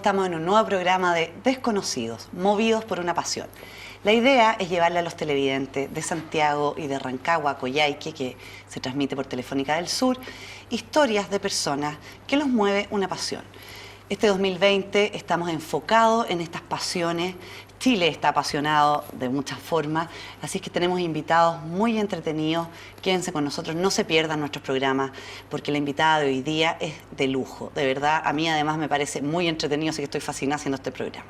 estamos en un nuevo programa de Desconocidos, movidos por una pasión. La idea es llevarle a los televidentes de Santiago y de Rancagua a Coyhaique, que se transmite por Telefónica del Sur, historias de personas que los mueve una pasión. Este 2020 estamos enfocados en estas pasiones. Chile está apasionado de muchas formas, así es que tenemos invitados muy entretenidos. Quédense con nosotros, no se pierdan nuestros programas, porque la invitada de hoy día es de lujo. De verdad, a mí además me parece muy entretenido, así que estoy fascinada haciendo este programa.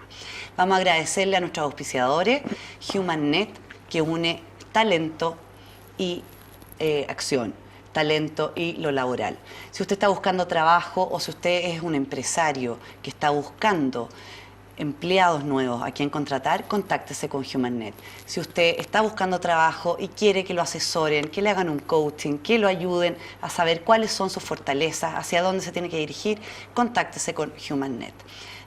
Vamos a agradecerle a nuestros auspiciadores, HumanNet, que une talento y acción, talento y lo laboral. Si usted está buscando trabajo o si usted es un empresario que está buscando empleados nuevos a quien contratar, contáctese con HumanNet. Si usted está buscando trabajo y quiere que lo asesoren, que le hagan un coaching, que lo ayuden a saber cuáles son sus fortalezas, hacia dónde se tiene que dirigir, contáctese con HumanNet.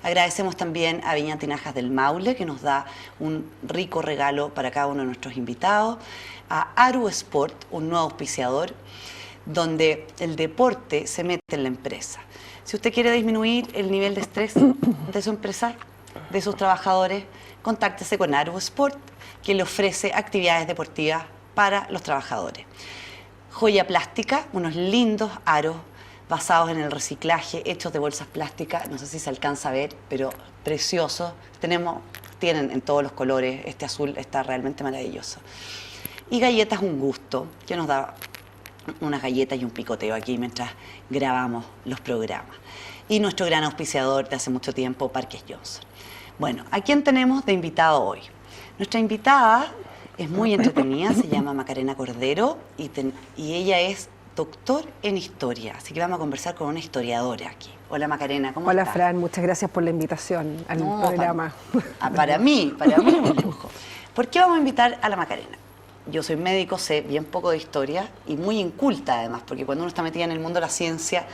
Agradecemos también a Viña Tinajas del Maule, que nos da un rico regalo para cada uno de nuestros invitados, a Aru Sport, un nuevo auspiciador, donde el deporte se mete en la empresa. Si usted quiere disminuir el nivel de estrés de su empresa, de sus trabajadores, contáctese con Aru Sport, que le ofrece actividades deportivas para los trabajadores. Joya Plástica, unos lindos aros basados en el reciclaje, hechos de bolsas plásticas, no sé si se alcanza a ver, pero preciosos. Tienen en todos los colores, este azul está realmente maravilloso. Y Galletas Un Gusto, que nos da unas galletas y un picoteo aquí mientras grabamos los programas. Y nuestro gran auspiciador de hace mucho tiempo, Parques Johnson. Bueno, ¿a quién tenemos de invitado hoy? Nuestra invitada es muy entretenida, se llama Macarena Cordero y ella es doctor en historia, así que vamos a conversar con una historiadora aquí. Hola Macarena, ¿cómo estás? Hola Fran, muchas gracias por la invitación al programa. Para mí es un lujo. ¿Por qué vamos a invitar a la Macarena? Yo soy médico, sé bien poco de historia y muy inculta además, porque cuando uno está metida en el mundo de la ciencia,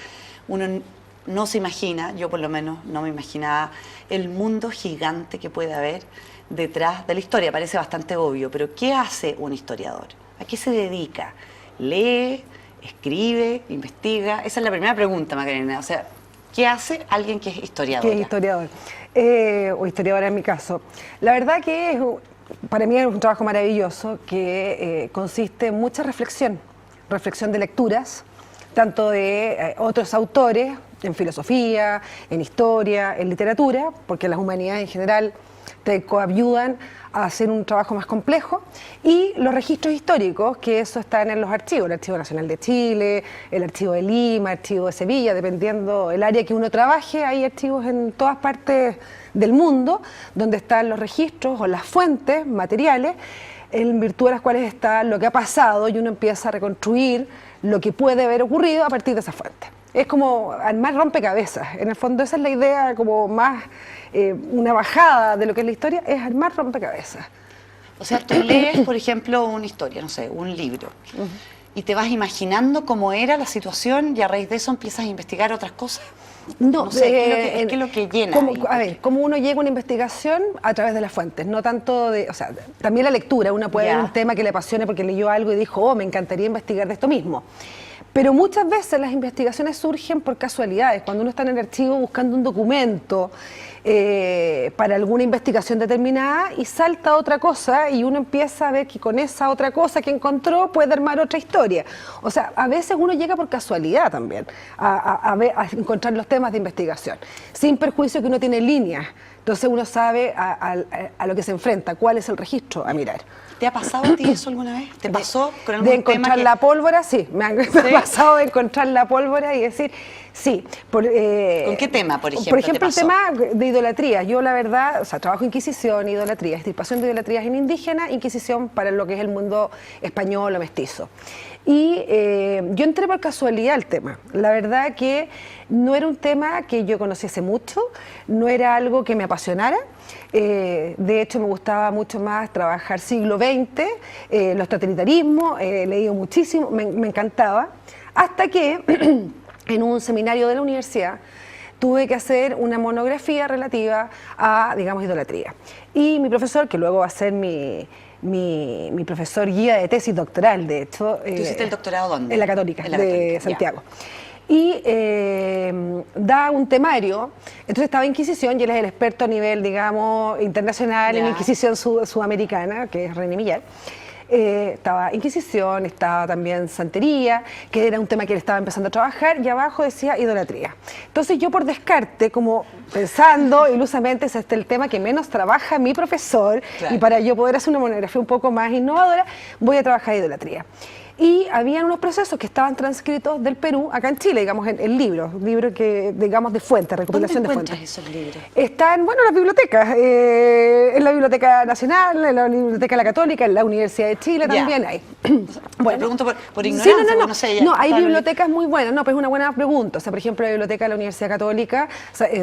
uno no se imagina, yo por lo menos no me imaginaba, el mundo gigante que puede haber detrás de la historia. Parece bastante obvio, pero ¿qué hace un historiador? ¿A qué se dedica? ¿Lee, escribe, investiga? Esa es la primera pregunta, Macarena. O sea, ¿qué hace alguien que es historiador? ¿Qué es historiador? O historiadora en mi caso. La verdad que para mí es un trabajo maravilloso que consiste en mucha reflexión de lecturas, tanto de otros autores, en filosofía, en historia, en literatura, porque las humanidades en general te coayudan a hacer un trabajo más complejo, y los registros históricos, que eso están en los archivos, el Archivo Nacional de Chile, el Archivo de Lima, el Archivo de Sevilla, dependiendo el área que uno trabaje, hay archivos en todas partes del mundo, donde están los registros o las fuentes materiales, en virtud de las cuales está lo que ha pasado y uno empieza a reconstruir lo que puede haber ocurrido a partir de esa fuente. Es como armar rompecabezas. En el fondo esa es la idea como más, una bajada de lo que es la historia, es armar rompecabezas. O sea, tú lees, por ejemplo, una historia, no sé, un libro, y te vas imaginando cómo era la situación y a raíz de eso empiezas a investigar otras cosas. No sé, ¿qué es lo que llena? A ver, cómo uno llega a una investigación a través de las fuentes, no tanto de, o sea, también la lectura, uno puede ver un tema que le apasione porque leyó algo y dijo, oh, me encantaría investigar de esto mismo. Pero muchas veces las investigaciones surgen por casualidades, cuando uno está en el archivo buscando un documento para alguna investigación determinada y salta otra cosa y uno empieza a ver que con esa otra cosa que encontró puede armar otra historia. O sea, a veces uno llega por casualidad también a encontrar los temas de investigación, sin perjuicio que uno tiene líneas. Entonces uno sabe a lo que se enfrenta, cuál es el registro a mirar. ¿Te ha pasado a ti eso alguna vez? ¿Te pasó con algún tema? De encontrar la pólvora, sí. Me ha pasado de encontrar la pólvora y decir, sí. ¿Con qué tema, por ejemplo? Por ejemplo, el tema de idolatría. Yo, la verdad, o sea, trabajo Inquisición, idolatría, extirpación de idolatrías en indígena, Inquisición para lo que es el mundo español o mestizo. Y yo entré por casualidad al tema. La verdad que no era un tema que yo conociese mucho, no era algo que me apasionara. De hecho, me gustaba mucho más trabajar siglo XX, los totalitarismos, he leído muchísimo, me encantaba. Hasta que en un seminario de la universidad tuve que hacer una monografía relativa a, digamos, idolatría. Y mi profesor, que luego va a ser mi profesor guía de tesis doctoral, de hecho. ¿Tú hiciste el doctorado dónde? En la Católica, de Santiago. y da un temario. Entonces estaba Inquisición y él es el experto a nivel, digamos, internacional en Inquisición sudamericana, que es René Millar. Estaba Inquisición, estaba también Santería, que era un tema que él estaba empezando a trabajar, y abajo decía idolatría. Entonces yo por descarte, como pensando ilusamente, es el tema que menos trabaja mi profesor, y para yo poder hacer una monografía un poco más innovadora, voy a trabajar idolatría. Y habían unos procesos que estaban transcritos del Perú acá en Chile, digamos, en libros, libros que, digamos, de fuente, recopilación de fuentes. ¿Dónde encuentras esos libros? Están, bueno, en las bibliotecas, en la Biblioteca Nacional, en la Biblioteca de la Católica, en la Universidad de Chile también hay. Bueno, te pregunto por ignorancia, no sé. No, hay bibliotecas muy buenas, no, pero es una buena pregunta. O sea, por ejemplo, la Biblioteca de la Universidad Católica,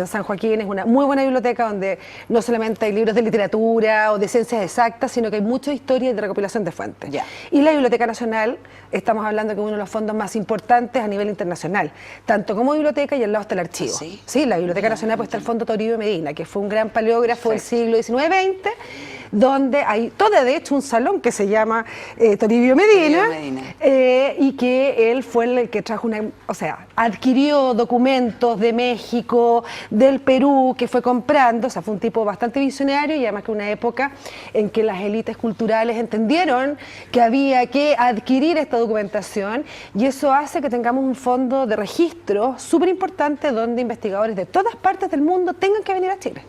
San Joaquín, es una muy buena biblioteca donde no solamente hay libros de literatura o de ciencias exactas, sino que hay mucha historia y de recopilación de fuentes. Y la Biblioteca Nacional, estamos hablando que es uno de los fondos más importantes a nivel internacional, tanto como biblioteca y al lado está el archivo. Sí, la Biblioteca Nacional pues está el Fondo Toribio Medina, que fue un gran paleógrafo del siglo XIX-XX, donde hay todo, de hecho, un salón que se llama Toribio Medina, y que él fue el que trajo adquirió documentos de México, del Perú, que fue comprando, o sea, fue un tipo bastante visionario, y además que una época en que las élites culturales entendieron que había que adquirir esta documentación, y eso hace que tengamos un fondo de registro súper importante donde investigadores de todas partes del mundo tengan que venir a Chile.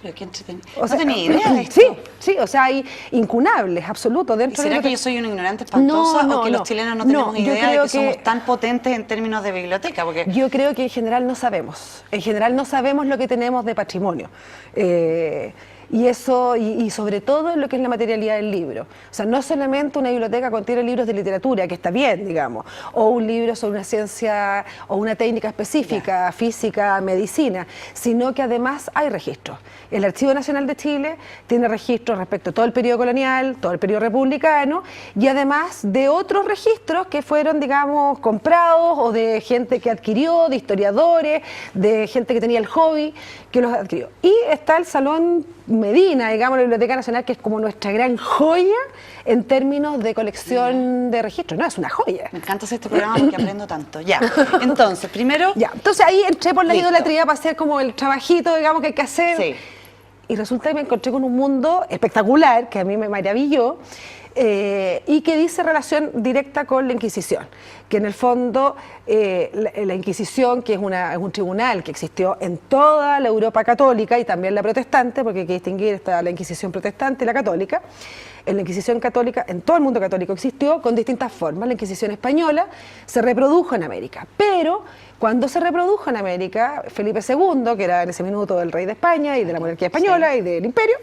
Pero qué entretenido. No tenía idea de esto. Sí, o sea, hay incunables, absolutos. ¿Y será que yo soy una ignorante espantosa o que los chilenos no tenemos idea de que somos tan potentes en términos de biblioteca? Porque yo creo que en general no sabemos. En general no sabemos lo que tenemos de patrimonio. Y eso, y sobre todo en lo que es la materialidad del libro. O sea, no solamente una biblioteca contiene libros de literatura, que está bien, digamos, o un libro sobre una ciencia o una técnica específica, física, medicina, sino que además hay registros. El Archivo Nacional de Chile tiene registros respecto a todo el periodo colonial, todo el periodo republicano, y además de otros registros que fueron, digamos, comprados, o de gente que adquirió, de historiadores, de gente que tenía el hobby, que los adquirió. Y está el Salón Medina, digamos, la Biblioteca Nacional, que es como nuestra gran joya en términos de colección de registros. No, es una joya. Me encanta hacer este programa porque aprendo tanto. Entonces, primero... Entonces ahí entré por la idolatría para hacer como el trabajito, digamos, que hay que hacer. Y resulta que me encontré con un mundo espectacular, que a mí me maravilló, y que dice relación directa con la Inquisición, que en el fondo la Inquisición, que es un tribunal que existió en toda la Europa católica y también la protestante, porque hay que distinguir está la Inquisición protestante y la católica. En la Inquisición católica, en todo el mundo católico existió con distintas formas. La Inquisición española se reprodujo en América, pero cuando se reprodujo en América, Felipe II, que era en ese minuto el rey de España y de la monarquía española y del imperio,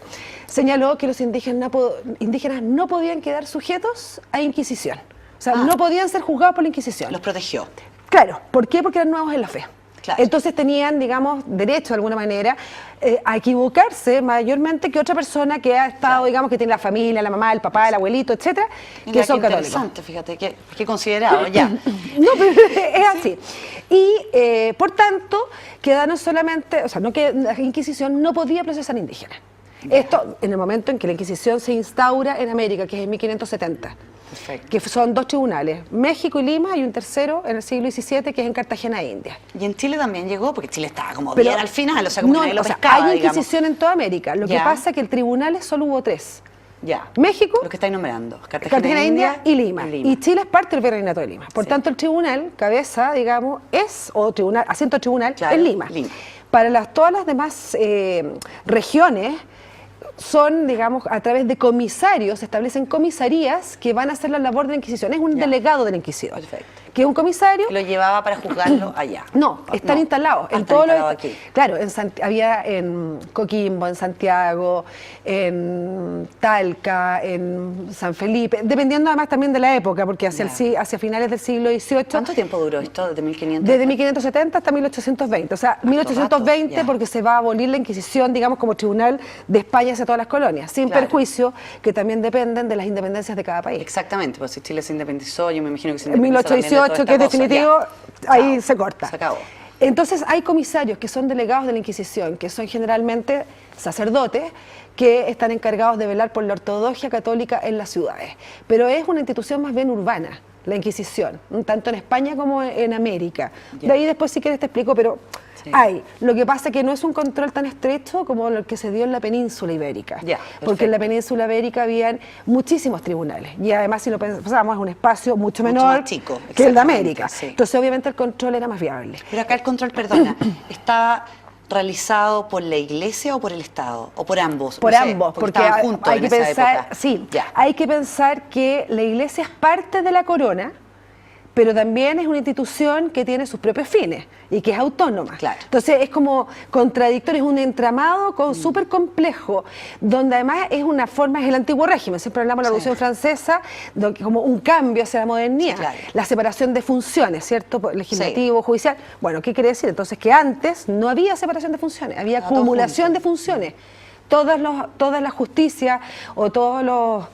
señaló que los indígenas no podían quedar sujetos a Inquisición. O sea, no podían ser juzgados por la Inquisición. Los protegió. Claro, ¿por qué? Porque eran nuevos en la fe. Entonces tenían, digamos, derecho de alguna manera a equivocarse mayormente que otra persona que ha estado, digamos, que tiene la familia, la mamá, el papá, el abuelito, etcétera, que son católicos. Interesante, fíjate, qué considerado, No, pero es así. Y, por tanto, quedaron solamente, o sea, que la Inquisición no podía procesar indígenas. Esto en el momento en que la Inquisición se instaura en América, que es en 1570. Perfecto. Que son dos tribunales, México y Lima, y un tercero en el siglo XVII, que es en Cartagena, India. ¿Y en Chile también llegó? Porque Chile estaba como bien al final, o sea, como nadie lo pescaba, hay Inquisición en toda América. Lo que pasa es que el tribunales solo hubo tres. México, lo que estáis nombrando, Cartagena, India y Lima. Y Chile es parte del Virreinato de Lima. Por tanto, el tribunal, cabeza, digamos, asiento tribunal, es Lima. Para todas las demás regiones, son, digamos, a través de comisarios, se establecen comisarías que van a hacer la labor de la Inquisición. Es un delegado de la Inquisición. Perfecto. Que es un comisario. Lo llevaba para juzgarlo allá. No, están instalados. En todo aquí. Claro, había en Coquimbo, en Santiago, en Talca, en San Felipe, dependiendo además también de la época, porque hacia finales del siglo XVIII. ¿Cuánto tiempo duró esto? ¿Desde 1500? Desde 1570 hasta 1820. O sea, 1820 porque se va a abolir la Inquisición, digamos, como tribunal de España hacia todas las colonias, sin perjuicio que también dependen de las independencias de cada país. Exactamente, pues si Chile se independizó, yo me imagino que se independizó. En 1818, que es definitivo, ahí se corta. Se acabó. Entonces hay comisarios que son delegados de la Inquisición, que son generalmente sacerdotes, que están encargados de velar por la ortodoxia católica en las ciudades. Pero es una institución más bien urbana. la Inquisición, tanto en España como en América. Ya. De ahí después si quieres te explico, pero Sí. hay. Lo que pasa es que no es un control tan estrecho como el que se dio en la península ibérica, Ya, porque en la perfecto. península ibérica habían muchísimos tribunales y además si lo pensamos es un espacio mucho Mucho menor más chico, que el de exactamente, América. sí. Entonces obviamente el control era más viable. Pero acá el control, perdona, ¿estaba realizado por la Iglesia o por el Estado? ¿O por ambos? Por No sé, ambos, porque estaban juntos hay en que esa pensar, época. sí, Ya. hay que pensar que la Iglesia es parte de la corona, pero también es una institución que tiene sus propios fines y que es autónoma. Claro. Entonces es como contradictorio, es un entramado súper complejo, donde además es una forma, es el antiguo régimen, siempre hablamos de la Sí. Revolución Francesa, como un cambio hacia la modernidad, Sí, claro. la separación de funciones, ¿cierto? Legislativo, judicial. Bueno, ¿qué quiere decir? Entonces que antes no había separación de funciones, había Estaba todo acumulación junto. de funciones. Todas las justicias o todos los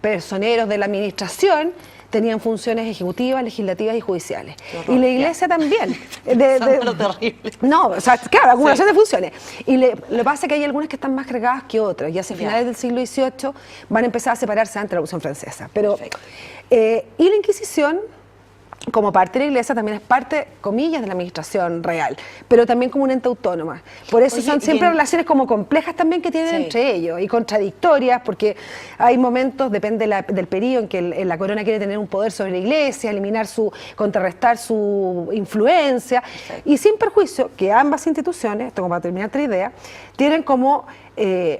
personeros de la administración tenían funciones ejecutivas, legislativas y judiciales. Qué horror, Y la ya. iglesia también. Pensando lo terrible. No, o sea, claro, acumulación de funciones. Y lo que pasa es que hay algunas que están más cargadas que otras. Y hacia Ya. finales del siglo XVIII van a empezar a separarse antes de la Revolución Francesa. Pero, Perfecto. y la Inquisición, como parte de la iglesia, también es parte, comillas, de la administración real, pero también como un ente autónoma. Por eso Oye, son y siempre en- relaciones como complejas también que tienen Sí. entre ellos y contradictorias, porque hay momentos, depende del periodo, en que la corona quiere tener un poder sobre la iglesia, contrarrestar su influencia, y sin perjuicio que ambas instituciones, esto como para terminar otra idea, tienen como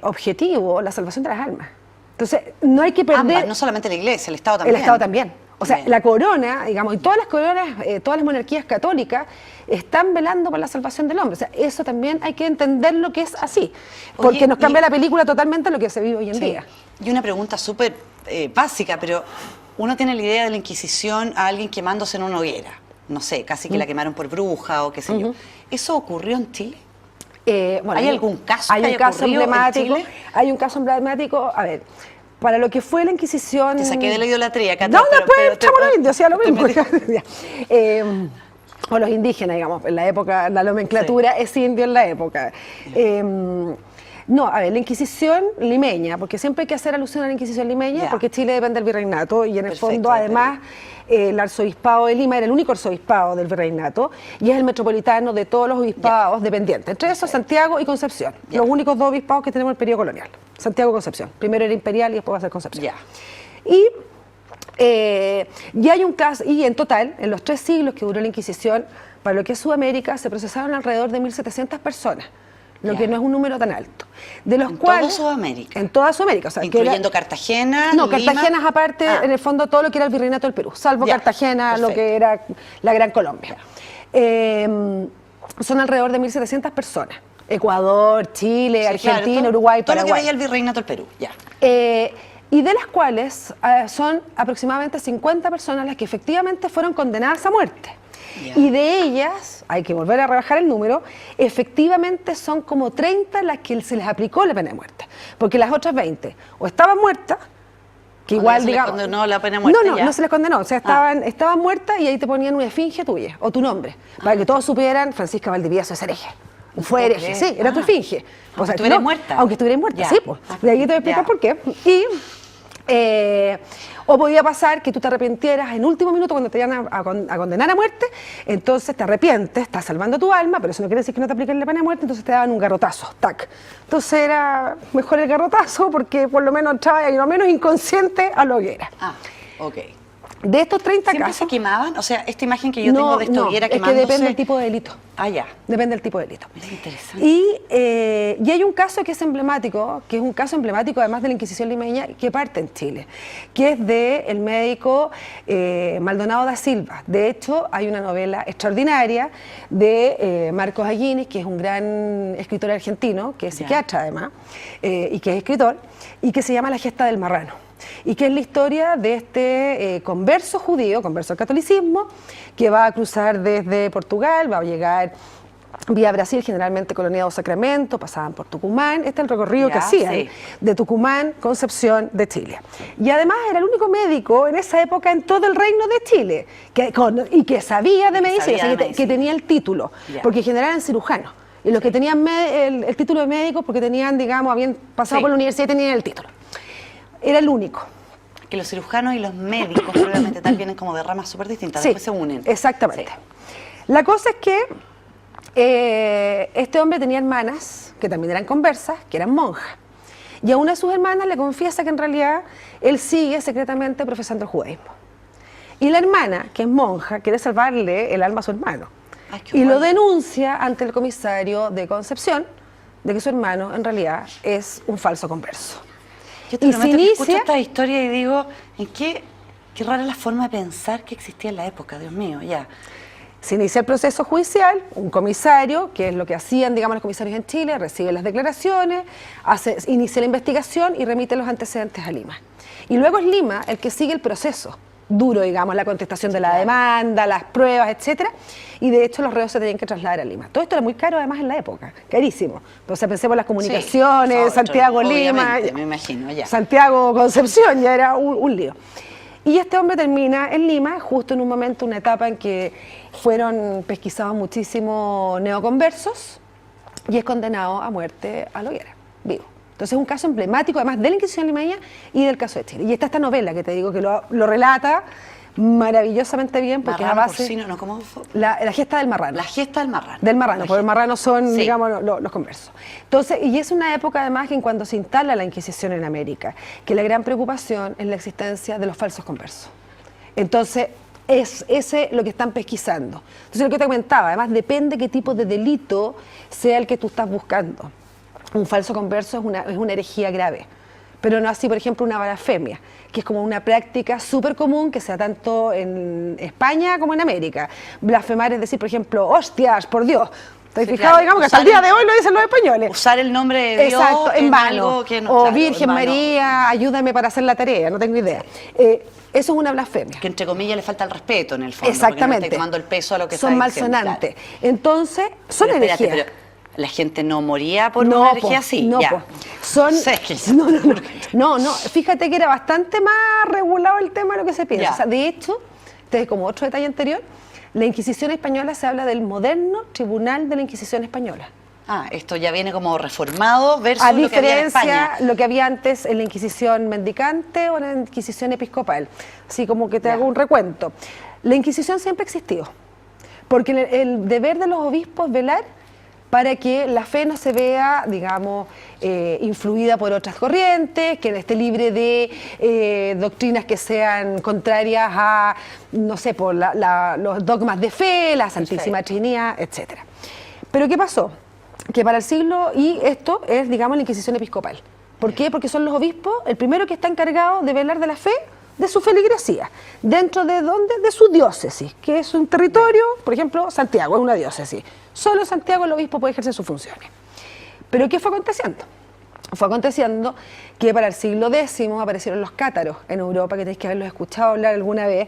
objetivo la salvación de las almas. Entonces, no hay que perder... Ambas, no solamente la Iglesia, el Estado también. El Estado también. O sea, Bien. la corona, digamos, y todas las coronas, todas las monarquías católicas están velando por la salvación del hombre. O sea, eso también hay que entender lo que es así. Porque Oye, nos cambia y- la película totalmente a lo que se vive hoy en Sí. día. Y una pregunta súper básica, pero uno tiene la idea de la Inquisición a alguien quemándose en una hoguera. No sé, casi que la quemaron por bruja o qué sé yo. ¿Eso ocurrió en Chile? Bueno, ¿Hay algún caso hay que un haya caso ocurrido en emblemático. Chile? Hay un caso emblemático. A ver, para lo que fue la Inquisición. Te saqué de la idolatría, Cata, No, pero- después pero te- estamos los indios, hacía lo te mismo. metí- Ya. O los indígenas, digamos, en la época, la nomenclatura es indio en la época. No, a ver, la Inquisición limeña, porque siempre hay que hacer alusión a la Inquisición limeña, Ya. porque Chile depende del virreinato y en el Perfecto, fondo, además, el arzobispado de Lima era el único arzobispado del virreinato y es el metropolitano de todos los obispados dependientes, entre esos Santiago y Concepción, Ya. los únicos dos obispados que tenemos en el periodo colonial, Santiago y Concepción. Primero era imperial y después va a ser Concepción. Ya. Y hay un caso, y en total, en los 3 siglos que duró la Inquisición, para lo que es Sudamérica, se procesaron alrededor de 1.700 personas, lo Ya. que no es un número tan alto. De los ¿En cuales, toda Sudamérica? En toda Sudamérica. O sea, que Incluyendo era- Cartagena, No, Lima. Cartagena es aparte, Ah. en el fondo, todo lo que era el virreinato del Perú, salvo Ya, Cartagena, lo perfecto. que era la Gran Colombia. Son alrededor de 1.700 personas. Ecuador, Chile, Sí, claro, Argentina, todo- Uruguay, todo lo que Paraguay. veía el virreinato del Perú, ya. Y de las cuales son aproximadamente 50 personas las que efectivamente fueron condenadas a muerte. Ya. Y de ellas, hay que volver a rebajar el número, efectivamente son como 30 las que se les aplicó la pena de muerte. Porque las otras 20 o estaban muertas, que O igual se les digamos... condenó la pena de muerte, No, no, ya. no se les condenó. O sea, estaban muertas y ahí te ponían una esfinge tuya o tu nombre, para que todos supieran Francisca Valdivieso es hereje. Fue puedo hereje, creer. sí, era tu esfinge. Aunque estuvieras muerta. Aunque estuvieras muerta, Ya. sí, pues. De ahí te voy a explicar Ya. por qué. O podía pasar que tú te arrepintieras en último minuto cuando te iban a condenar a muerte, entonces te arrepientes, estás salvando tu alma, pero eso no quiere decir que no te apliquen la pena de muerte, entonces te daban un garrotazo, tac. Entonces era mejor el garrotazo porque por lo menos entraba y lo menos inconsciente a la hoguera. Ah, ok. De estos 30 ¿Siempre casos... se quemaban? O sea, esta imagen que yo tengo de esta hoguera es que quemándose... depende del tipo de delito. Ah, ya. Depende del tipo de delito. Mira, interesante. Y hay un caso que es emblemático, que es un caso emblemático además de la Inquisición limeña, que parte en Chile, que es del médico Maldonado da Silva. De hecho, hay una novela extraordinaria de Marcos Aguinis, que es un gran escritor argentino, que es Ya. psiquiatra además, y que es escritor, y que se llama La gesta del marrano. Y que es la historia de este converso judío, converso al catolicismo, que va a cruzar desde Portugal, va a llegar vía Brasil, generalmente coloniado Sacramento, pasaban por Tucumán, este es el recorrido Ya, que hacían, sí. de Tucumán, Concepción, de Chile. Y además era el único médico en esa época en todo el reino de Chile, y que sabía de medicina, sabía o sea, de que medicina. tenía el título, Ya. porque en general eran cirujanos. Y los que tenían el título de médico, porque tenían, digamos, habían pasado Sí. por la universidad y tenían el título. Era el único. que los cirujanos y los médicos probablemente tal vienen como de ramas súper distintas, Sí, después se unen. exactamente. Sí. La cosa es que este hombre tenía hermanas que también eran conversas, que eran monjas. Y a una de sus hermanas le confiesa que en realidad él sigue secretamente profesando el judaísmo. Y la hermana, que es monja, quiere salvarle el alma a su hermano. Ay, qué Y lo bueno. denuncia ante el comisario de Concepción de que su hermano en realidad es un falso converso. Yo te Y prometo se que inicia- escucho esta historia y digo, qué rara la forma de pensar que existía en la época, Dios mío, ya. Se inicia el proceso judicial, un comisario, que es lo que hacían, digamos, los comisarios en Chile, recibe las declaraciones, inicia la investigación y remite los antecedentes a Lima. Y luego es Lima el que sigue el proceso duro, digamos, la contestación de la Claro. demanda, las pruebas, etcétera, y de hecho los reos se tenían que trasladar a Lima. Todo esto era muy caro además en la época, carísimo. Entonces pensemos en las comunicaciones, Sí, Santiago-Lima, obviamente, me imagino, ya. Santiago-Concepción, ya era un lío. Y este hombre termina en Lima, justo en un momento, una etapa en que fueron pesquisados muchísimos neoconversos y es condenado a muerte a la hoguera, vivo. Entonces es un caso emblemático, además de la Inquisición limeña y del caso de Chile. Y está esta novela que te digo que lo relata maravillosamente bien porque Marrano, es a base... porcino, no, ¿cómo fue? La gesta del marrano. La gesta del marrano. Del marrano, porque el marrano son, Sí. digamos, los conversos. Entonces, y es una época además que en cuando se instala la Inquisición en América, que la gran preocupación es la existencia de los falsos conversos. Entonces, es ese lo que están pesquisando. Entonces, lo que te comentaba, además depende qué tipo de delito sea el que tú estás buscando. Un falso converso es una herejía grave, pero no así, por ejemplo, una blasfemia, que es como una práctica súper común que se da tanto en España como en América. Blasfemar es decir, por ejemplo, hostias, por Dios. ¿Te has Sí, fijado? claro. Digamos que hasta el Usar día de hoy lo dicen los españoles. Usar el nombre de Dios Exacto, en vano. algo que no, o claro, Virgen en vano. María, ayúdame para hacer la tarea, no tengo idea. Eso es una blasfemia. Que entre comillas le falta el respeto en el fondo. Exactamente. Porque no está tomando el peso a lo que son está diciendo, malsonantes. claro. Entonces, son Pero espérate, herejías. pero la gente no moría por No, una po, herejía así. no, ya. po. Son, Sí, es que- no, fíjate que era bastante más regulado el tema de lo que se piensa. Ya. O sea, de hecho, como otro detalle anterior, la Inquisición española se habla del moderno Tribunal de la Inquisición española. Ah, esto ya viene como reformado versus A lo que había en diferencia España. lo que había antes en la Inquisición mendicante o en la Inquisición episcopal. Así como que te Ya. hago un recuento. La Inquisición siempre existió, porque el deber de los obispos es velar para que la fe no se vea, digamos, influida por otras corrientes, que esté libre de doctrinas que sean contrarias a, no sé, por los dogmas de fe, la Santísima Trinidad, etc. Pero ¿qué pasó? Que para el siglo, y esto es, digamos, la Inquisición episcopal. ¿Por qué? Porque son los obispos el primero que está encargado de velar de la fe de su feligresía. ¿Dentro de dónde? De su diócesis, que es un territorio, por ejemplo, Santiago es una diócesis. Solo en Santiago el obispo puede ejercer sus funciones. ¿Pero qué fue aconteciendo? Fue aconteciendo que para el siglo X aparecieron los cátaros en Europa, que tenéis que haberlos escuchado hablar alguna vez,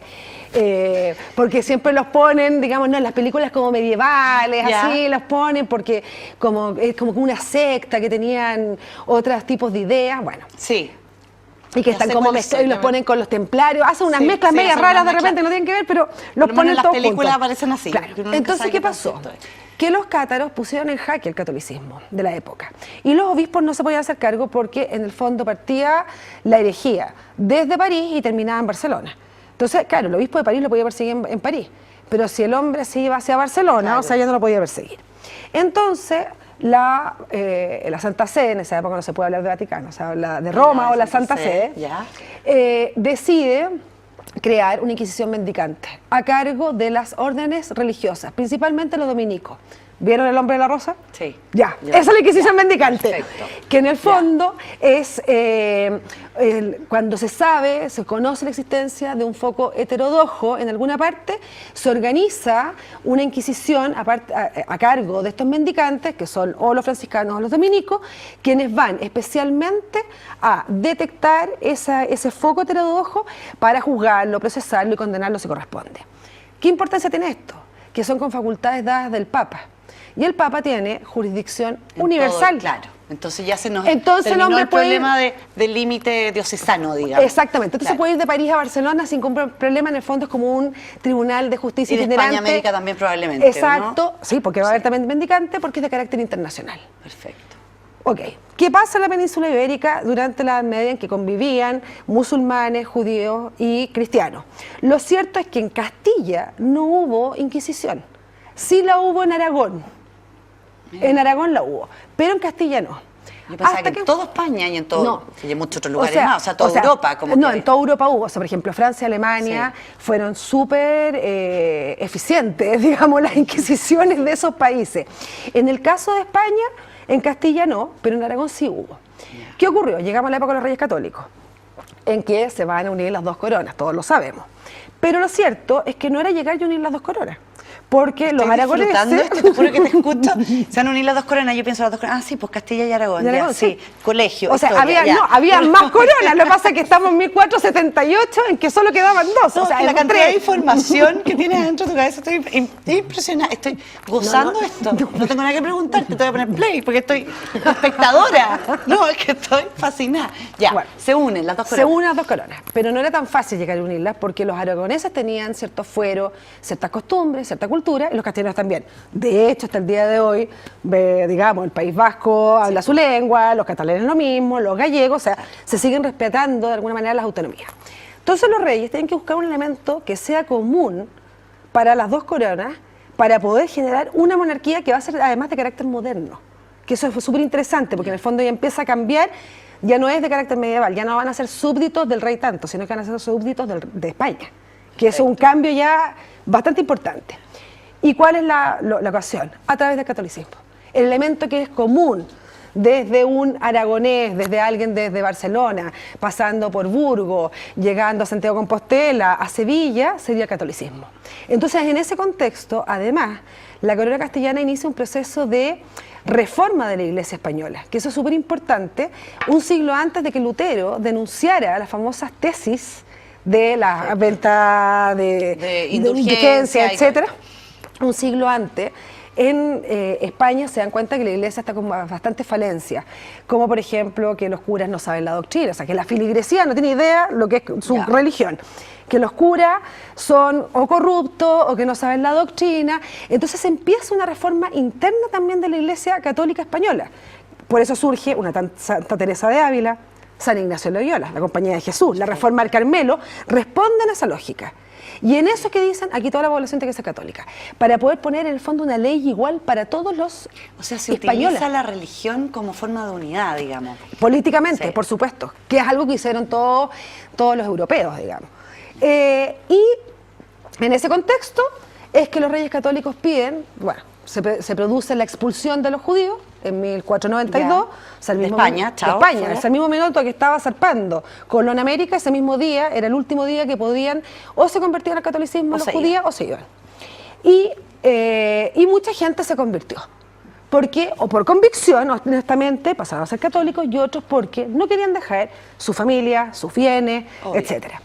porque siempre los ponen, digamos, no en las películas como medievales, Ya. así los ponen, porque es como una secta que tenían otros tipos de ideas, bueno. Sí. Y que Ya están sé como cuál mezclados y los exactamente. ponen con los templarios, hacen unas Sí, mezclas sí, medias hacen raras unas de repente, mezclas. no tienen que ver, pero Por los lo menos ponen en las todos películas juntos. aparecen así, Claro. que uno nunca Entonces, sabe ¿qué qué pasó? concepto es. Que los cátaros pusieron en jaque el catolicismo de la época. Y los obispos no se podían hacer cargo porque en el fondo partía la herejía desde París y terminaba en Barcelona. Entonces, claro, el obispo de París lo podía perseguir en París, pero si el hombre se iba hacia Barcelona, Claro. o sea, ya no lo podía perseguir. Entonces, la Santa Sede, en esa época no se puede hablar de Vaticano, se habla de Roma No, o la Santa Santa Sede, Sede, ya. decide crear una inquisición mendicante a cargo de las órdenes religiosas, principalmente los dominicos. ¿Vieron El hombre de la rosa? Sí. Ya, Ya. esa es la Inquisición mendicante, Perfecto. que en el fondo es cuando se sabe, se conoce la existencia de un foco heterodoxo en alguna parte, se organiza una Inquisición a cargo de estos mendicantes, que son o los franciscanos o los dominicos, quienes van especialmente a detectar ese foco heterodoxo para juzgarlo, procesarlo y condenarlo si corresponde. ¿Qué importancia tiene esto? Que son con facultades dadas del Papa. Y el Papa tiene jurisdicción En universal. todo, claro. Entonces ya se nos Entonces el terminó hombre el puede problema del límite diocesano, digamos. Exactamente. Entonces Claro. puede ir de París a Barcelona sin ningún problema. En el fondo es como un tribunal de justicia Y de itinerante. España a América también probablemente, Exacto. ¿no? Sí, porque va a haber también mendicante porque es de carácter internacional. Perfecto. Ok, ¿qué pasa en la península ibérica durante la Edad Media en que convivían musulmanes, judíos y cristianos? Lo cierto es que en Castilla no hubo Inquisición, sí la hubo en Aragón. En Aragón la hubo, pero en Castilla no. Yo pensaba que en toda España y en todo, no. y en muchos otros lugares más, o sea, toda Europa. Como no, que... en toda Europa hubo, o sea, por ejemplo, Francia, Alemania, fueron súper eficientes, digamos, las inquisiciones de esos países. En el caso de España, en Castilla no, pero en Aragón sí hubo. ¿Qué ocurrió? Llegamos a la época de los Reyes Católicos, en que se van a unir las dos coronas, todos lo sabemos. Pero lo cierto es que no era llegar y unir las dos coronas. Porque los aragoneses... Esto, te juro que te escucho. Se han unido las dos coronas, yo pienso las dos coronas. Ah, sí, pues Castilla y Aragón. Aragón, sí. Colegio, o sea, historia, había más coronas. Lo que pasa es que estamos en 1478, en que solo quedaban dos. No, o sea, la cantidad de información que tienes dentro de tu cabeza, estoy impresionada. Estoy gozando esto. No tengo nada que preguntarte, te voy a poner play, porque estoy espectadora. No, es que estoy fascinada. Ya, bueno, se unen las dos coronas. Se unen las dos coronas, pero no era tan fácil llegar a unirlas, porque los aragoneses tenían ciertos fueros, ciertas costumbres, cierta cultura, y los castellanos también. De hecho, hasta el día de hoy, digamos, el País Vasco habla su lengua, los catalanes lo mismo, los gallegos, o sea, se siguen respetando de alguna manera las autonomías. Entonces los reyes tienen que buscar un elemento que sea común para las dos coronas, para poder generar una monarquía que va a ser además de carácter moderno. Que eso es súper interesante, porque en el fondo ya empieza a cambiar, ya no es de carácter medieval, ya no van a ser súbditos del rey tanto, sino que van a ser súbditos de España, que es un cambio ya bastante importante. ¿Y cuál es la ocasión? A través del catolicismo. El elemento que es común desde un aragonés, desde alguien desde Barcelona, pasando por Burgos, llegando a Santiago de Compostela, a Sevilla, sería el catolicismo. Entonces, en ese contexto, además, la corona castellana inicia un proceso de reforma de la Iglesia española, que eso es súper importante, un siglo antes de que Lutero denunciara las famosas tesis de la venta de indulgencia, etcétera. Un siglo antes, en España se dan cuenta que la Iglesia está con bastante falencias, como por ejemplo que los curas no saben la doctrina, o sea que la filigresía no tiene idea lo que es su religión, que los curas son o corruptos o que no saben la doctrina. Entonces empieza una reforma interna también de la Iglesia Católica Española. Por eso surge una Santa Teresa de Ávila, San Ignacio de Loyola, la Compañía de Jesús, la Reforma del Carmelo, responden a esa lógica. Y en eso que dicen, aquí toda la población tiene que ser católica, para poder poner en el fondo una ley igual para todos los O sea, se españoles. utiliza la religión como forma de unidad, digamos. Políticamente, por supuesto, que es algo que hicieron todos los europeos, digamos. Y en ese contexto es que los reyes católicos piden, bueno, se produce la expulsión de los judíos en 1492, o sea, el mismo de España, chao, de España, ese mismo minuto que estaba zarpando Colón América, ese mismo día, era el último día que podían o se convertían al catolicismo los judíos o se iban. Y mucha gente se convirtió. Porque, o por convicción, honestamente, pasaron a ser católicos, y otros porque no querían dejar su familia, sus bienes, etcétera.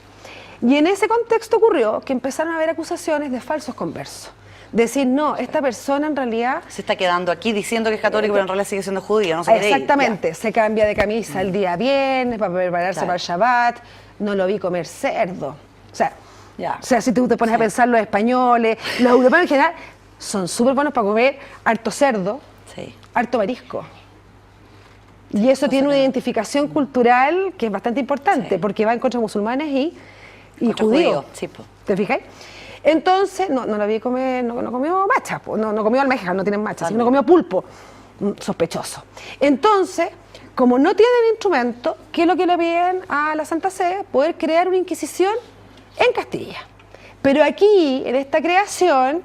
Y en ese contexto ocurrió que empezaron a haber acusaciones de falsos conversos. Decir, no, esta persona en realidad... Se está quedando aquí diciendo que es católico, pero en realidad sigue siendo judío, no se quiere ir. Exactamente, se cambia de camisa el día viernes para prepararse para el Shabbat, no lo vi comer cerdo. O sea, si tú te pones a pensar, los españoles, los europeos en general, son súper buenos para comer harto cerdo, harto marisco. Y eso tiene una identificación cultural que es bastante importante, porque va en contra de musulmanes y judíos. ¿Te fijáis? Entonces, no lo vi comer, no comió macha, no comió almejas, no tienen macha, sino comió pulpo, sospechoso. Entonces, como no tienen instrumento, ¿qué es lo que le piden a la Santa Sede? Poder crear una inquisición en Castilla. Pero aquí, en esta creación,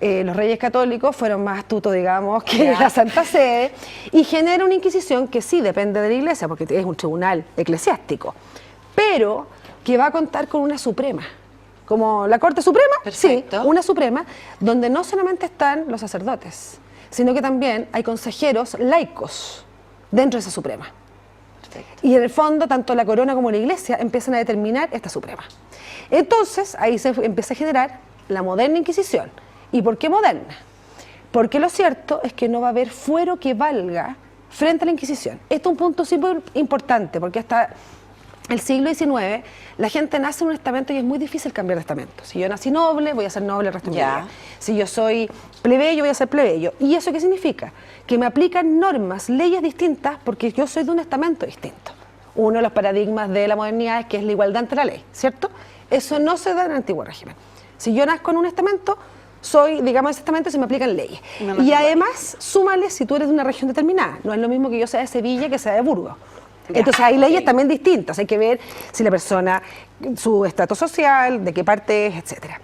los reyes católicos fueron más astutos, digamos, que la Santa Sede, y genera una inquisición que sí depende de la Iglesia, porque es un tribunal eclesiástico, pero que va a contar con una suprema. Como la Corte Suprema, perfecto. Sí, una Suprema, donde no solamente están los sacerdotes, sino que también hay consejeros laicos dentro de esa Suprema. Perfecto. Y en el fondo, tanto la corona como la Iglesia empiezan a determinar esta Suprema. Entonces, ahí se empieza a generar la moderna Inquisición. ¿Y por qué moderna? Porque lo cierto es que no va a haber fuero que valga frente a la Inquisición. Esto es un punto súper importante, porque hasta el siglo XIX, la gente nace en un estamento y es muy difícil cambiar de estamento. Si yo nací noble, voy a ser noble el resto de mi vida. Si yo soy plebeyo, voy a ser plebeyo. ¿Y eso qué significa? Que me aplican normas, leyes distintas, porque yo soy de un estamento distinto. Uno de los paradigmas de la modernidad es que es la igualdad ante la ley, ¿cierto? Eso no se da en el antiguo régimen. Si yo nazco en un estamento, soy, digamos, ese estamento y se me aplican leyes. Y además, súmale si tú eres de una región determinada. No es lo mismo que yo sea de Sevilla que sea de Burgos. Entonces hay leyes también distintas, hay que ver si la persona, su estrato social, de qué parte es, etcétera.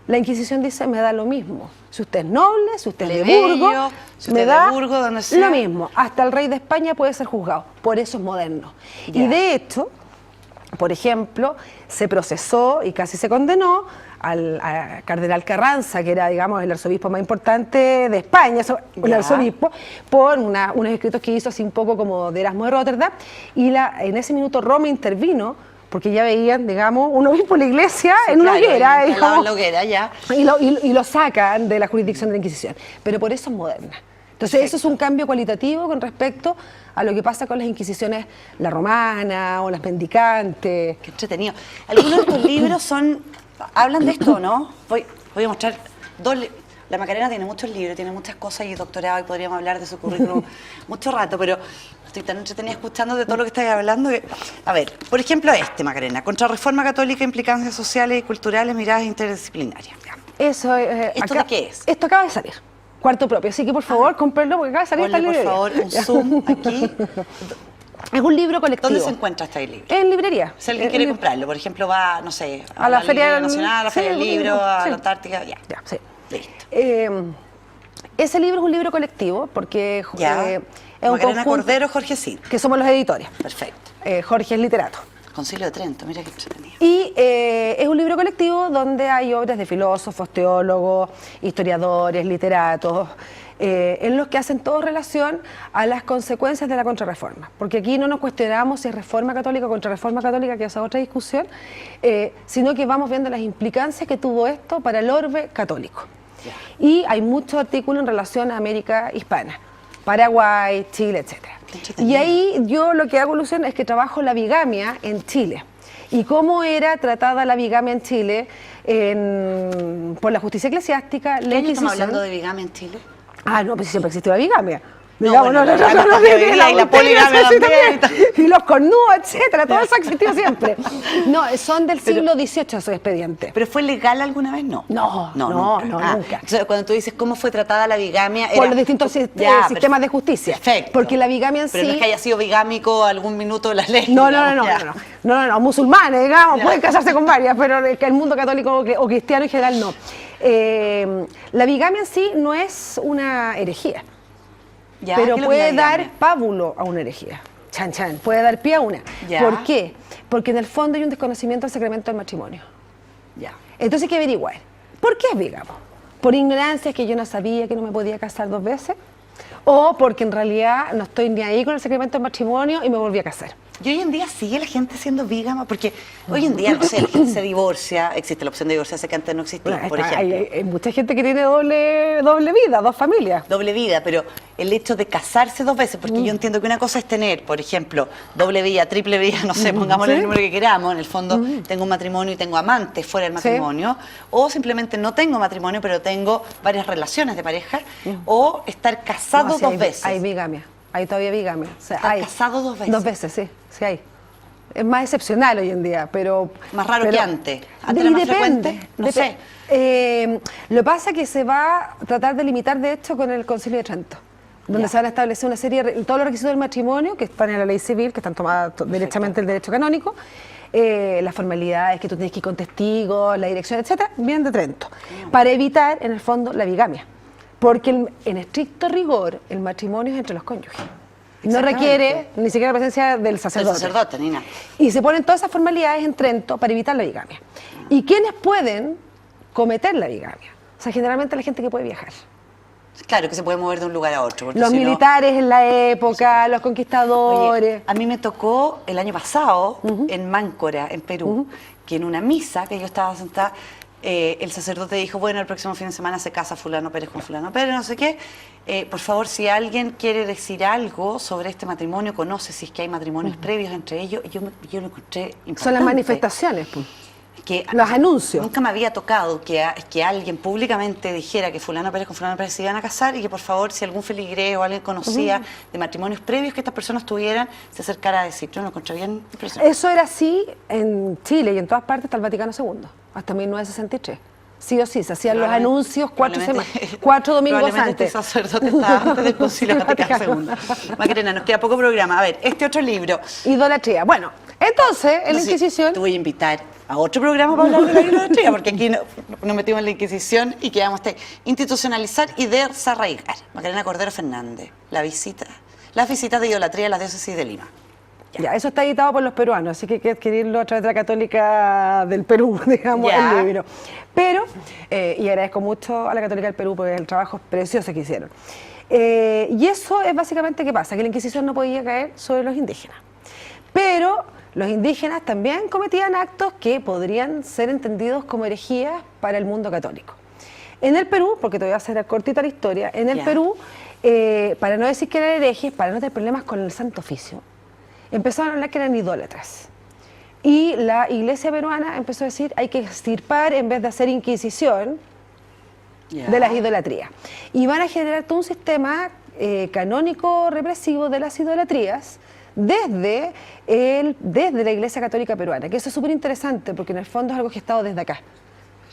La Inquisición dice, me da lo mismo. Si usted es noble, si usted es de Burgos, me da lo mismo. Hasta el rey de España puede ser juzgado, por eso es moderno. Y de hecho, por ejemplo, se procesó y casi se condenó al cardenal Carranza, que era, digamos, el arzobispo más importante de España, el arzobispo, por unos escritos que hizo así un poco como de Erasmo de Rotterdam, y en ese minuto Roma intervino, porque ya veían, digamos, un obispo de la iglesia en una hoguera, y lo sacan de la jurisdicción de la Inquisición, pero por eso es moderna. Entonces eso es un cambio cualitativo con respecto a lo que pasa con las inquisiciones, la romana o las mendicantes. Qué entretenido. Algunos de estos libros hablan de esto, ¿no? Voy a mostrar la Macarena tiene muchos libros, tiene muchas cosas y doctorado y podríamos hablar de su currículum mucho rato, pero estoy tan entretenida escuchando de todo lo que estáis hablando que... A ver, por ejemplo Macarena, Contrarreforma Católica, Implicancias Sociales y Culturales, Miradas Interdisciplinarias. Eso ¿Esto de qué es? Esto acaba de salir. Cuarto propio, así que por favor, cómprenlo porque acaba de salir esta librería. Por favor, un zoom aquí. Es un libro colectivo. ¿Dónde se encuentra este libro? En librería. Si alguien quiere comprarlo, por ejemplo, va, no sé, a la Feria Nacional, a la Feria del Libro, a la Antártica, sí. Listo. Ese libro es un libro colectivo porque es un Macarena conjunto, Cordero, Jorge Cid. Que somos los editores. Perfecto. Jorge es literato. Concilio de Trento, mira qué entretenido. Y es un libro colectivo donde hay obras de filósofos, teólogos, historiadores, literatos, en los que hacen todo relación a las consecuencias de la Contrarreforma. Porque aquí no nos cuestionamos si es reforma católica o contrarreforma católica, que esa es otra discusión, sino que vamos viendo las implicancias que tuvo esto para el orbe católico. Y hay muchos artículos en relación a América hispana, Paraguay, Chile, etcétera. Y ahí yo lo que hago, Luciana, es que trabajo la bigamia en Chile. Y cómo era tratada la bigamia en Chile por la justicia eclesiástica. ¿Qué año estamos hablando de bigamia en Chile? Ah, no, pues siempre existió la bigamia. No, y la poligamia también. Y los cornudos, etcétera, todo eso existió siempre. No, son del siglo XVIII esos expedientes. ¿Pero fue legal alguna vez? No. No, nunca. Entonces, cuando tú dices cómo fue tratada la bigamia... Por los distintos sistemas de justicia. Perfecto. Porque la bigamia en sí... Pero no es que haya sido bigámico algún minuto de la ley. No, musulmanes, digamos, pueden casarse con varias, pero que el mundo católico o cristiano en general no. La bigamia en sí no es una herejía. Pero puede dar pábulo a una herejía. Puede dar pie a una. ¿Por qué? Porque en el fondo hay un desconocimiento del sacramento del matrimonio. Entonces hay que averiguar. ¿Por qué es bígamo? ¿Por ignorancia, que yo no sabía que no me podía casar 2 veces? ¿O porque en realidad no estoy ni ahí con el sacramento del matrimonio y me volví a casar? Y hoy en día sigue la gente siendo bígama, porque hoy en día, no sé, la gente se divorcia, existe la opción de divorciarse que antes no existía, por ejemplo. Hay mucha gente que tiene doble vida, 2 familias. Doble vida, pero el hecho de casarse 2 veces, porque yo entiendo que una cosa es tener, por ejemplo, doble vida, triple vida, no sé, pongámosle el número que queramos, en el fondo tengo un matrimonio y tengo amantes fuera del matrimonio, o simplemente no tengo matrimonio, pero tengo varias relaciones de pareja, o estar casado 2 veces. Hay bigamia. Hay todavía bigamia. O sea, ¿Estás casado 2 veces? 2 veces, sí hay. Es más excepcional hoy en día, pero... Más raro que antes. ¿Antes era más frecuente? No sé. Lo que pasa es que se va a tratar de limitar, de hecho, con el Concilio de Trento, donde se van a establecer una serie de... Todos los requisitos del matrimonio, que están en la ley civil, que están tomadas derechamente el derecho canónico, las formalidades, que tú tienes que ir con testigos, la dirección, etcétera, vienen de Trento, para evitar, en el fondo, la bigamia. Porque en estricto rigor el matrimonio es entre los cónyuges. No requiere ni siquiera la presencia del sacerdote. Del sacerdote, ni nada. Y se ponen todas esas formalidades en Trento para evitar la bigamia. ¿Y quiénes pueden cometer la bigamia? O sea, generalmente la gente que puede viajar. Claro, que se puede mover de un lugar a otro. Los militares en la época, los conquistadores. Oye, a mí me tocó el año pasado en Máncora, en Perú, que en una misa que yo estaba sentada, el sacerdote dijo, bueno, el próximo fin de semana se casa fulano Pérez con fulano Pérez, no sé qué. Por favor, si alguien quiere decir algo sobre este matrimonio, conoce si es que hay matrimonios previos entre ellos, yo lo encontré importante. Son las manifestaciones, pues. Que los anuncios. Nunca me había tocado que alguien públicamente dijera que fulano Pérez con fulano Pérez se iban a casar y que por favor, si algún feligrés o alguien conocía de matrimonios previos que estas personas tuvieran, se acercara a decir. Yo lo encontré bien impresionante. Eso era así en Chile y en todas partes hasta el Vaticano II, hasta 1963. Sí o sí, se hacían los anuncios 4 domingos antes. El sacerdote estaba antes del Concilio Vaticano II. Macarena, nos queda poco programa. A ver, este otro libro. Idolatría. Bueno, entonces, en la Inquisición... Te voy a invitar a otro programa para hablar de la idolatría, porque aquí nos metimos en la Inquisición y quedamos institucionalizar y desarraigar. Macarena Cordero Fernández, las visitas de idolatría a las diócesis de Lima. Ya, eso está editado por los peruanos, así que hay que adquirirlo a través de la Católica del Perú, digamos, el libro. Pero, y agradezco mucho a la Católica del Perú por el trabajo precioso que hicieron. Y eso es básicamente qué pasa, que la Inquisición no podía caer sobre los indígenas. Pero los indígenas también cometían actos que podrían ser entendidos como herejías para el mundo católico. En el Perú, porque te voy a hacer cortita la historia, en el Perú, para no decir que eran herejes, para no tener problemas con el Santo Oficio, empezaron a hablar que eran idólatras. Y la iglesia peruana empezó a decir hay que extirpar en vez de hacer inquisición de las idolatrías. Y van a generar todo un sistema canónico represivo de las idolatrías desde la Iglesia Católica Peruana, que eso es súper interesante porque en el fondo es algo gestado desde acá.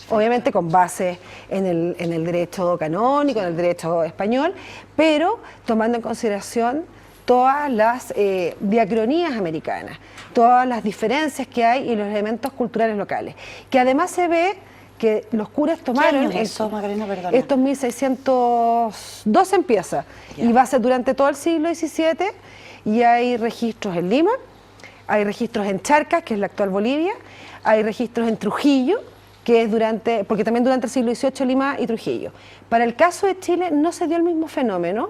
Obviamente con base en el derecho canónico, en el derecho español, pero tomando en consideración todas las diacronías americanas, todas las diferencias que hay y los elementos culturales locales. Que además se ve que los curas tomaron... ¿Qué año es eso, Macarena? Perdona. Esto en 1602 empieza, y va a ser durante todo el siglo XVII, y hay registros en Lima, hay registros en Charcas, que es la actual Bolivia, hay registros en Trujillo, que es porque también durante el siglo XVIII Lima y Trujillo. Para el caso de Chile no se dio el mismo fenómeno,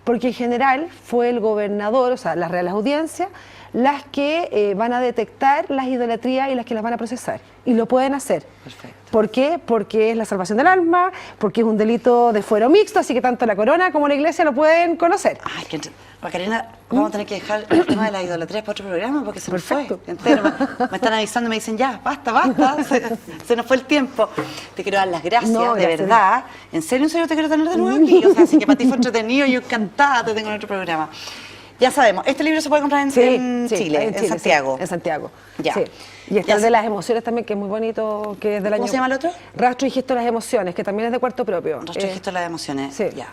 porque en general fue el gobernador, o sea, las reales audiencias, las que van a detectar las idolatrías y las que las van a procesar. Y lo pueden hacer. Perfecto. ¿Por qué? Porque es la salvación del alma, porque es un delito de fuero mixto, así que tanto la corona como la iglesia lo pueden conocer. Ay, Macarena, vamos a tener que dejar el tema de la idolatría para otro programa porque se nos fue entero. Me están avisando, me dicen ya, basta, se nos fue el tiempo. Te quiero dar las gracias, de verdad. En serio te quiero tener de nuevo aquí. O sea, así que para ti fue entretenido, yo encantada te tengo en otro programa. Ya sabemos, este libro se puede comprar en Chile, en Santiago. Sí, en Santiago. Ya. Sí. Y está el de las emociones también, que es muy bonito, que es del año... ¿Cómo se llama el otro? Rastro y gesto de las emociones, que también es de cuarto propio. Rastro y gesto de las emociones, sí. Ya.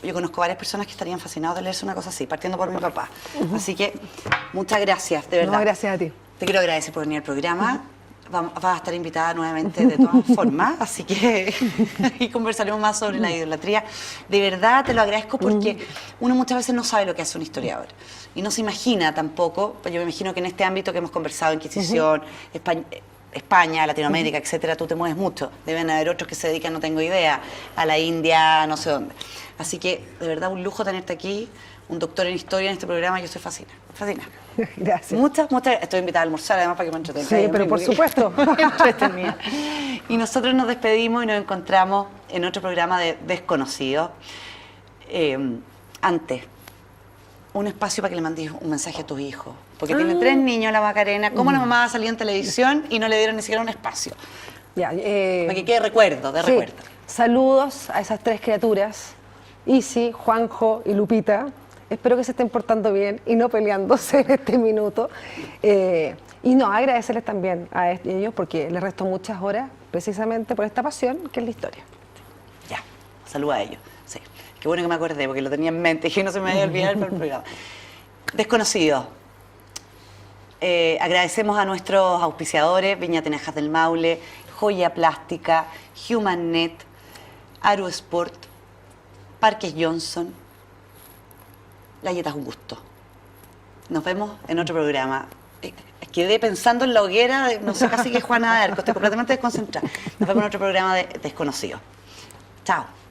Yo conozco varias personas que estarían fascinados de leerse una cosa así, partiendo por mi papá. Así que, muchas gracias, de verdad. No, gracias a ti. Te quiero agradecer por venir al programa. Vas a estar invitada nuevamente de todas formas, así que y conversaremos más sobre la idolatría. De verdad te lo agradezco porque uno muchas veces no sabe lo que hace un historiador y no se imagina tampoco. Yo me imagino que en este ámbito que hemos conversado, Inquisición, España, Latinoamérica, etcétera, tú te mueves mucho. Deben haber otros que se dedican, no tengo idea, a la India, no sé dónde. Así que de verdad un lujo tenerte aquí, un doctor en historia en este programa. Yo estoy fascinada. Gracias. Muchas. Estoy invitada a almorzar además para que me entretenga. Sí, pero por supuesto. Entretenida. Y nosotros nos despedimos y nos encontramos en otro programa de Desconocidos. Antes, un espacio para que le mandes un mensaje a tus hijos. Porque tiene 3 niños la Macarena. ¿Cómo la mamá salió en televisión y no le dieron ni siquiera un espacio? Ya, para que quede recuerdo, sí. recuerdo. Saludos a esas 3 criaturas, Isi, Juanjo y Lupita. Espero que se estén portando bien y no peleándose en este minuto. Y no, agradecerles también a ellos porque les resto muchas horas precisamente por esta pasión que es la historia. Ya, saluda a ellos. Sí. Qué bueno que me acordé porque lo tenía en mente y que no se me vaya a olvidar para el programa. Desconocidos. Agradecemos a nuestros auspiciadores, Viña Tenajas del Maule, Joya Plástica, HumanNet, Aerosport, Parques Johnson. La Yeta es un gusto. Nos vemos en otro programa. Quedé pensando en la hoguera, no sé casi que Juana de Arco, estoy completamente desconcentrada. Nos vemos en otro programa de Desconocidos. Chao.